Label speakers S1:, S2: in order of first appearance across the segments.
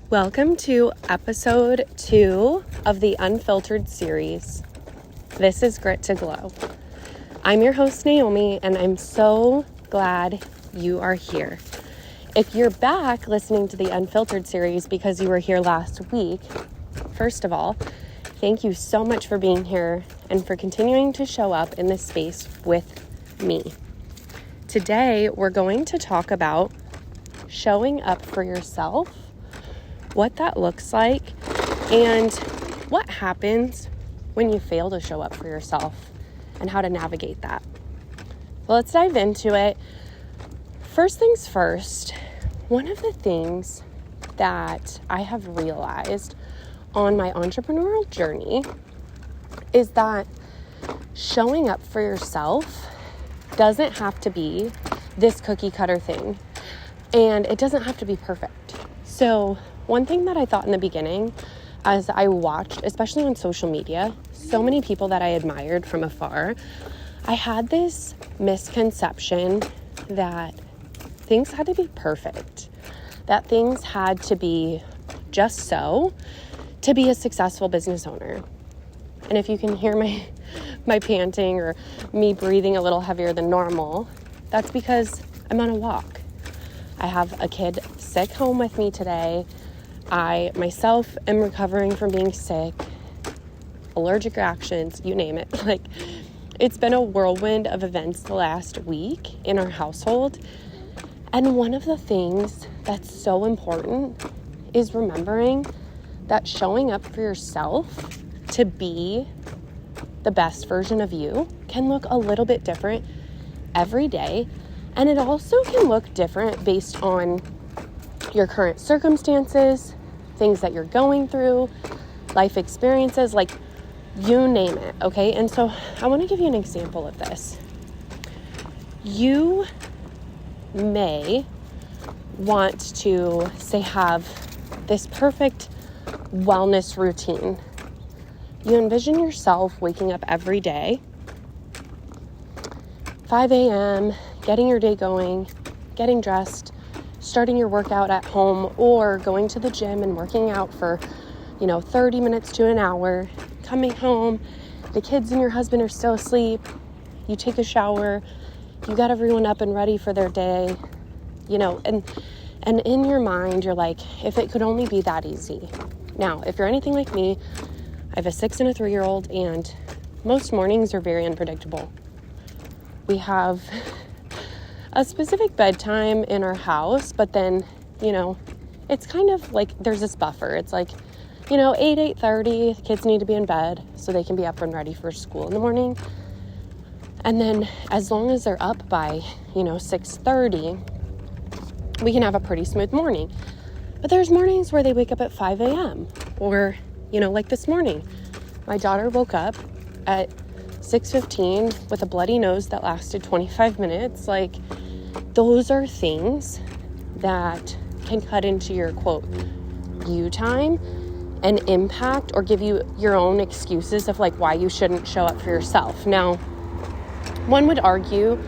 S1: Welcome to episode 2 of the Unfiltered Series. This is Grit to Glow. I'm your host, Naomi, and I'm so glad you are here. If you're back listening to the Unfiltered Series because you were here last week, first of all, thank you so much for being here and for continuing to show up in this space with me. Today, we're going to talk about showing up for yourself, what that looks like, and what happens when you fail to show up for yourself and how to navigate that. Well, let's dive into it. First things first, one of the things that I have realized on my entrepreneurial journey is that showing up for yourself doesn't have to be this cookie cutter thing, and it doesn't have to be perfect. So one thing that I thought in the beginning, as I watched, especially on social media, so many people that I admired from afar, I had this misconception that things had to be perfect, that things had to be just so to be a successful business owner. And if you can hear my panting or me breathing a little heavier than normal, that's because I'm on a walk. I have a kid sick home with me today. I myself am recovering from being sick, allergic reactions, you name it. It's been a whirlwind of events the last week in our household. And one of the things that's so important is remembering that showing up for yourself to be the best version of you can look a little bit different every day. And it also can look different based on your current circumstances, things that you're going through, life experiences, you name it, okay? And so I want to give you an example of this. You may want to, say, have this perfect wellness routine. You envision yourself waking up every day, 5 a.m., getting your day going, getting dressed, starting your workout at home, or going to the gym and working out for, 30 minutes to an hour, coming home, the kids and your husband are still asleep, you take a shower, you got everyone up and ready for their day, and in your mind, you're like, if it could only be that easy. Now, if you're anything like me, I have a 6 and a 3-year-old, and most mornings are very unpredictable. We have a specific bedtime in our house, but then, it's kind of like there's this buffer. It's like, 8:30, the kids need to be in bed so they can be up and ready for school in the morning. And then as long as they're up by, 6:30, we can have a pretty smooth morning. But there's mornings where they wake up at 5 a.m. or, like this morning, my daughter woke up at 6:15 with a bloody nose that lasted 25 minutes. Those are things that can cut into your, quote, you time and impact or give you your own excuses of why you shouldn't show up for yourself. Now, one would argue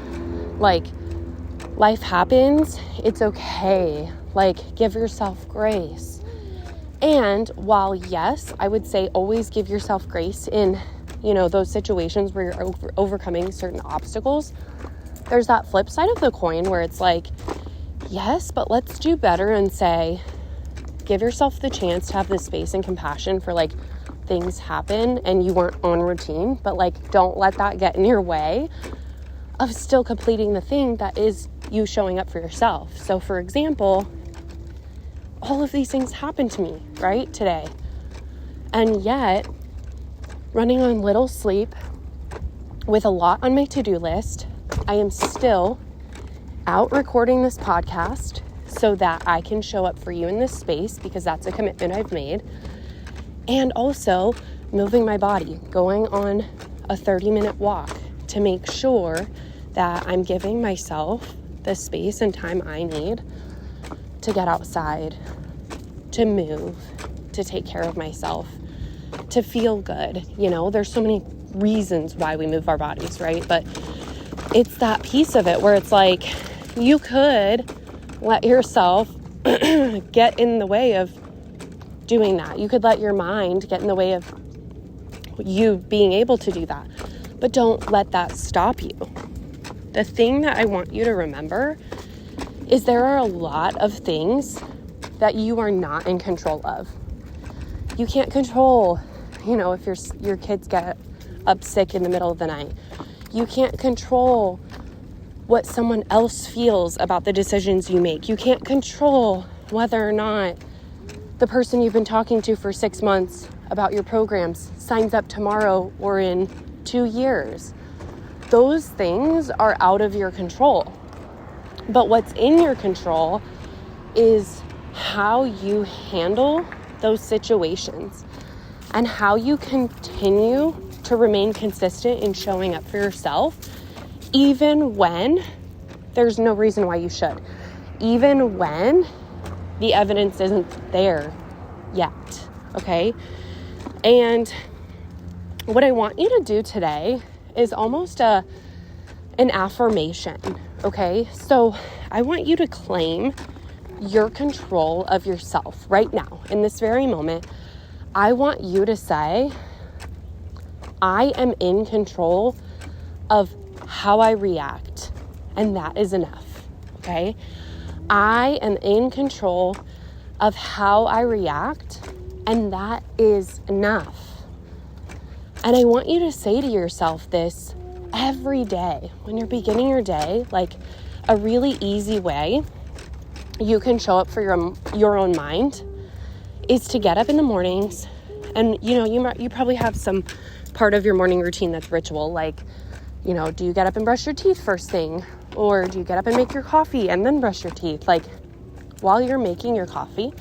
S1: life happens, it's okay. Give yourself grace. And while yes, I would say always give yourself grace in, those situations where you're overcoming certain obstacles, there's that flip side of the coin where it's yes, but let's do better and say, give yourself the chance to have the space and compassion for things happen and you weren't on routine, but don't let that get in your way of still completing the thing that is you showing up for yourself. So for example, all of these things happened to me, right, today. And yet, running on little sleep with a lot on my to-do list, I am still out recording this podcast so that I can show up for you in this space because that's a commitment I've made. And also moving my body, going on a 30-minute walk to make sure that I'm giving myself the space and time I need to get outside, to move, to take care of myself, to feel good. There's so many reasons why we move our bodies, right? But it's that piece of it where it's you could let yourself get in the way of doing that. You could let your mind get in the way of you being able to do that. But don't let that stop you. The thing that I want you to remember is there are a lot of things that you are not in control of. You can't control, if your kids get up sick in the middle of the night. You can't control what someone else feels about the decisions you make. You can't control whether or not the person you've been talking to for 6 months about your programs signs up tomorrow or in 2 years. Those things are out of your control. But what's in your control is how you handle those situations and how you continue to remain consistent in showing up for yourself, even when there's no reason why you should, even when the evidence isn't there yet, okay? And what I want you to do today is almost an affirmation, okay? So I want you to claim your control of yourself right now, in this very moment. I want you to say, I am in control of how I react, and that is enough, okay? I am in control of how I react, and that is enough. And I want you to say to yourself this every day when you're beginning your day, like a really easy way you can show up for your own mind is to get up in the mornings. And you probably have some part of your morning routine that's ritual, like do you get up and brush your teeth first thing, or do you get up and make your coffee and then brush your teeth? Like while you're making your coffee,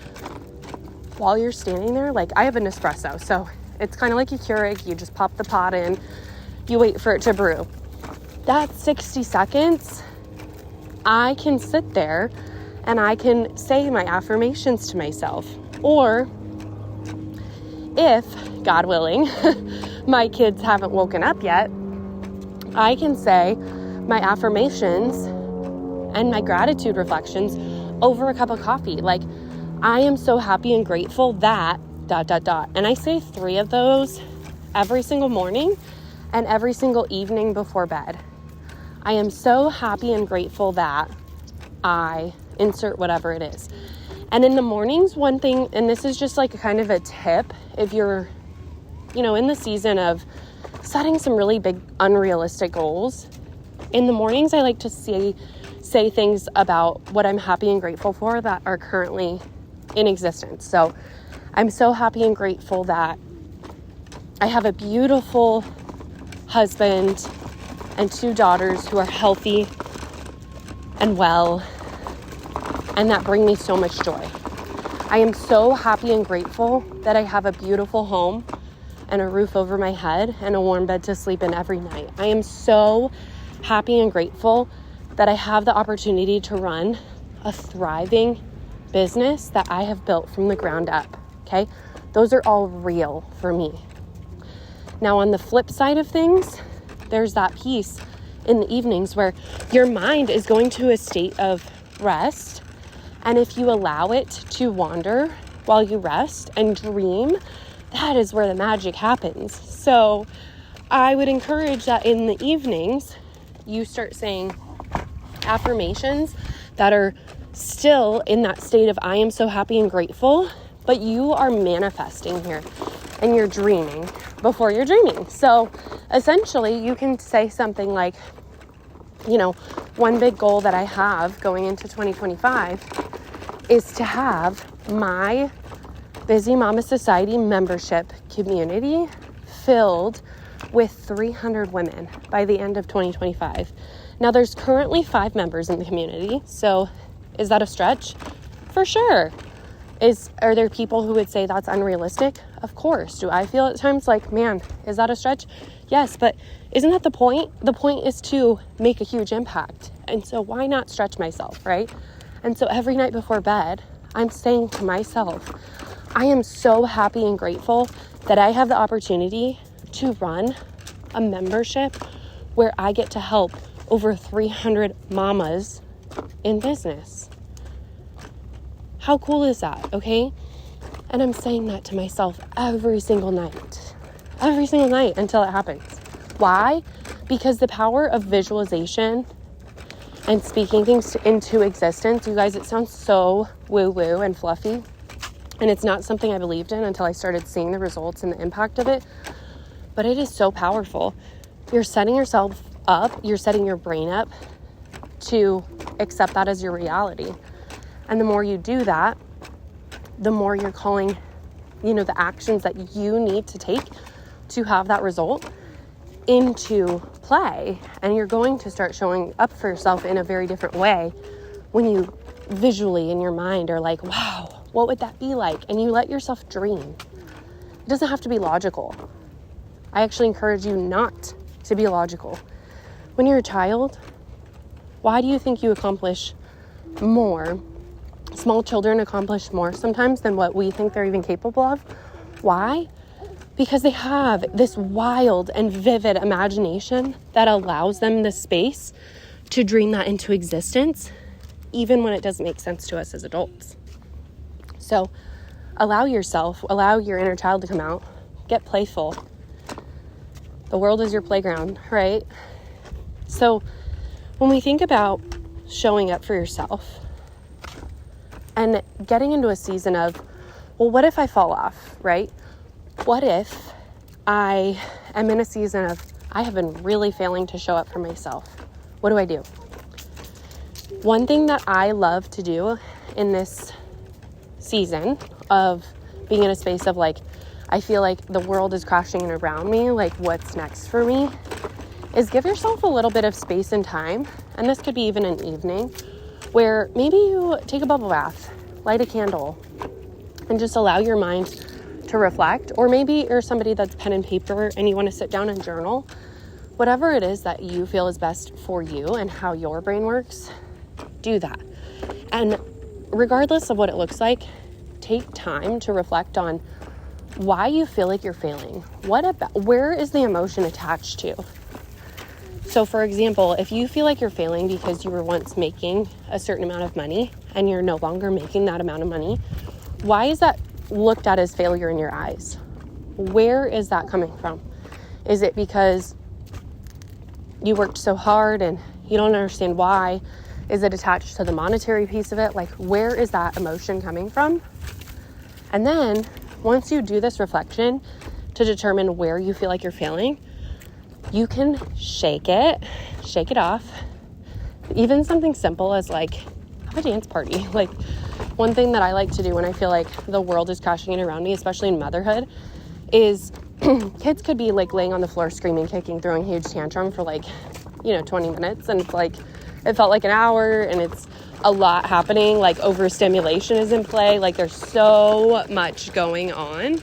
S1: while you're standing there, like I have an espresso, so it's kind of like a Keurig. You just pop the pot in, you wait for it to brew. That's 60 seconds. I can sit there and I can say my affirmations to myself. Or if, God willing, my kids haven't woken up yet, I can say my affirmations and my gratitude reflections over a cup of coffee. Like, I am so happy and grateful that ... And I say 3 of those every single morning and every single evening before bed. I am so happy and grateful that I insert whatever it is. And in the mornings, one thing, and this is just like a kind of a tip, if you're, in the season of setting some really big unrealistic goals, in the mornings I like to say things about what I'm happy and grateful for that are currently in existence. So I'm so happy and grateful that I have a beautiful husband and 2 daughters who are healthy and well, and that bring me so much joy. I am so happy and grateful that I have a beautiful home and a roof over my head and a warm bed to sleep in every night. I am so happy and grateful that I have the opportunity to run a thriving business that I have built from the ground up, okay? Those are all real for me. Now, on the flip side of things, there's that piece in the evenings where your mind is going to a state of rest. And if you allow it to wander while you rest and dream, that is where the magic happens. So I would encourage that in the evenings, you start saying affirmations that are still in that state of I am so happy and grateful, but you are manifesting here and you're dreaming before you're dreaming. So essentially you can say something like, one big goal that I have going into 2025 is to have my Busy Mama Society membership community filled with 300 women by the end of 2025. Now, there's currently 5 members in the community, so is that a stretch? For sure. Are there people who would say that's unrealistic? Of course. Do I feel at times like, man, is that a stretch? Yes, but isn't that the point? The point is to make a huge impact. And so why not stretch myself, right? And so every night before bed, I'm saying to myself, I am so happy and grateful that I have the opportunity to run a membership where I get to help over 300 mamas in business. How cool is that, okay? And I'm saying that to myself every single night until it happens. Why? Because the power of visualization and speaking things into existence, you guys, it sounds so woo-woo and fluffy. And it's not something I believed in until I started seeing the results and the impact of it. But it is so powerful. You're setting yourself up, you're setting your brain up to accept that as your reality. And the more you do that, the more you're calling, the actions that you need to take to have that result into play. And you're going to start showing up for yourself in a very different way when you visually in your mind are like, wow, what would that be like? And you let yourself dream. It doesn't have to be logical. I actually encourage you not to be logical. When you're a child, why do you think you accomplish more? Small children accomplish more sometimes than what we think they're even capable of. Why? Because they have this wild and vivid imagination that allows them the space to dream that into existence, even when it doesn't make sense to us as adults. So allow your inner child to come out. Get playful. The world is your playground, right? So when we think about showing up for yourself and getting into a season of, well, what if I fall off, right? What if I am in a season of, I have been really failing to show up for myself? What do I do? One thing that I love to do in this season of being in a space of like, I feel like the world is crashing in around me, like what's next for me, is give yourself a little bit of space and time. And this could be even an evening where maybe you take a bubble bath, light a candle, and just allow your mind to reflect. Or maybe you're somebody that's pen and paper and you want to sit down and journal. Whatever it is that you feel is best for you and how your brain works, do that. And regardless of what it looks like, take time to reflect on why you feel like you're failing. Where is the emotion attached to? So for example, if you feel like you're failing because you were once making a certain amount of money and you're no longer making that amount of money, why is that looked at as failure in your eyes? Where is that coming from? Is it because you worked so hard and you don't understand why? Is it attached to the monetary piece of it? Like, where is that emotion coming from? And then once you do this reflection to determine where you feel like you're failing, you can shake it off. Even something simple as like, have a dance party. Like, one thing that I like to do when I feel like the world is crashing in around me, especially in motherhood, is kids could be like laying on the floor screaming, kicking, throwing huge tantrum for like, 20 minutes. And it's like, it felt like an hour and it's a lot happening. Like overstimulation is in play. Like there's so much going on.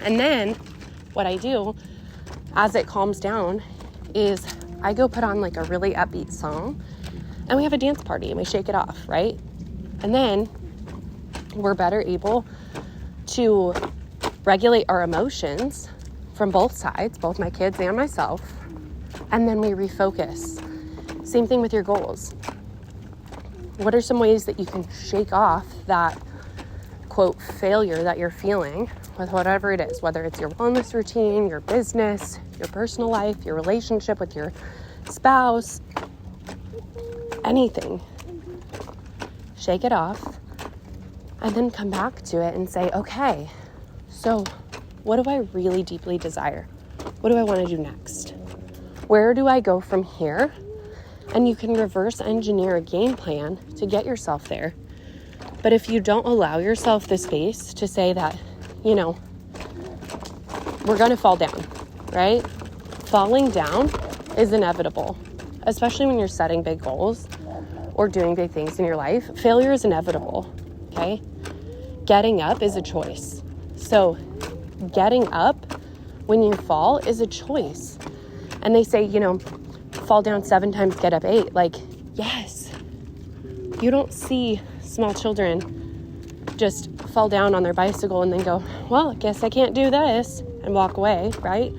S1: And then what I do as it calms down is I go put on like a really upbeat song and we have a dance party and we shake it off, right? And then we're better able to regulate our emotions from both sides, both my kids and myself. And then we refocus. Same thing with your goals. What are some ways that you can shake off that, quote, failure that you're feeling with whatever it is, whether it's your wellness routine, your business, your personal life, your relationship with your spouse, anything. Shake it off and then come back to it and say, okay, so what do I really deeply desire? What do I want to do next? Where do I go from here? And you can reverse engineer a game plan to get yourself there. But if you don't allow yourself the space to say that, we're going to fall down, right? Falling down is inevitable, especially when you're setting big goals or doing big things in your life. Failure is inevitable, okay? Getting up is a choice. So getting up when you fall is a choice. And they say, fall down 7 times, get up 8. Like, yes. You don't see small children just fall down on their bicycle and then go, well, I guess I can't do this, and walk away, right?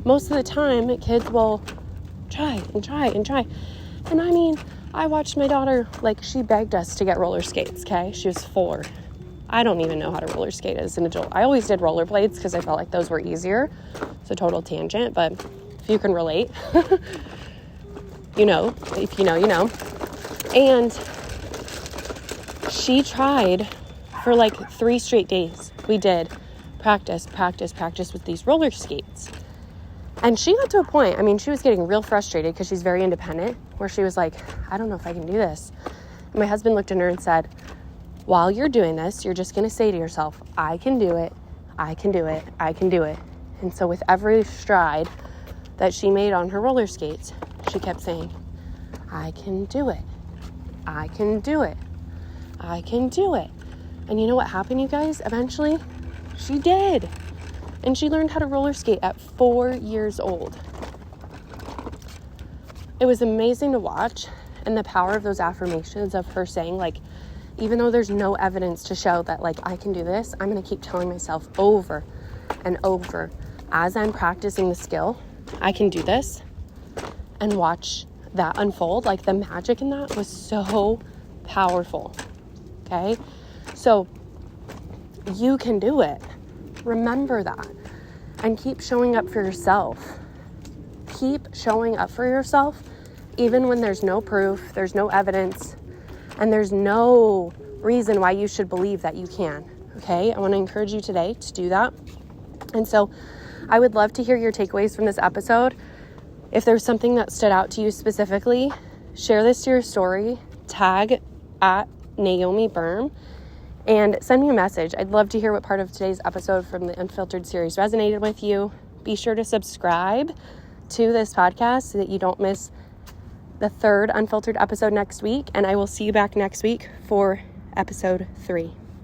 S1: Most of the time, kids will try and try and try. And I mean, I watched my daughter, she begged us to get roller skates, okay? She was 4. I don't even know how to roller skate as an adult. I always did rollerblades because I felt like those were easier. It's a total tangent, but if you can relate, you know, if you know, you know. And she tried for like 3 straight days. We did practice with these roller skates. And she got to a point, I mean, she was getting real frustrated because she's very independent, where she was like, I don't know if I can do this. And my husband looked at her and said, while you're doing this, you're just going to say to yourself, I can do it, I can do it, I can do it. And so with every stride that she made on her roller skates, she kept saying, I can do it, I can do it, I can do it. And you know what happened, you guys? Eventually, she did. And she learned how to roller skate at 4 years old. It was amazing to watch, and the power of those affirmations of her saying, like, even though there's no evidence to show that, like, I can do this, I'm going to keep telling myself over and over as I'm practicing the skill, I can do this, and watch that unfold. Like, the magic in that was so powerful. Okay? So you can do it. Remember that. And keep showing up for yourself. Keep showing up for yourself, even when there's no proof, there's no evidence, and there's no reason why you should believe that you can. Okay? I want to encourage you today to do that. And so I would love to hear your takeaways from this episode. If there's something that stood out to you specifically, share this to your story, tag at Naomi Berm, and send me a message. I'd love to hear what part of today's episode from the Unfiltered series resonated with you. Be sure to subscribe to this podcast so that you don't miss the 3rd Unfiltered episode next week. And I will see you back next week for episode 3.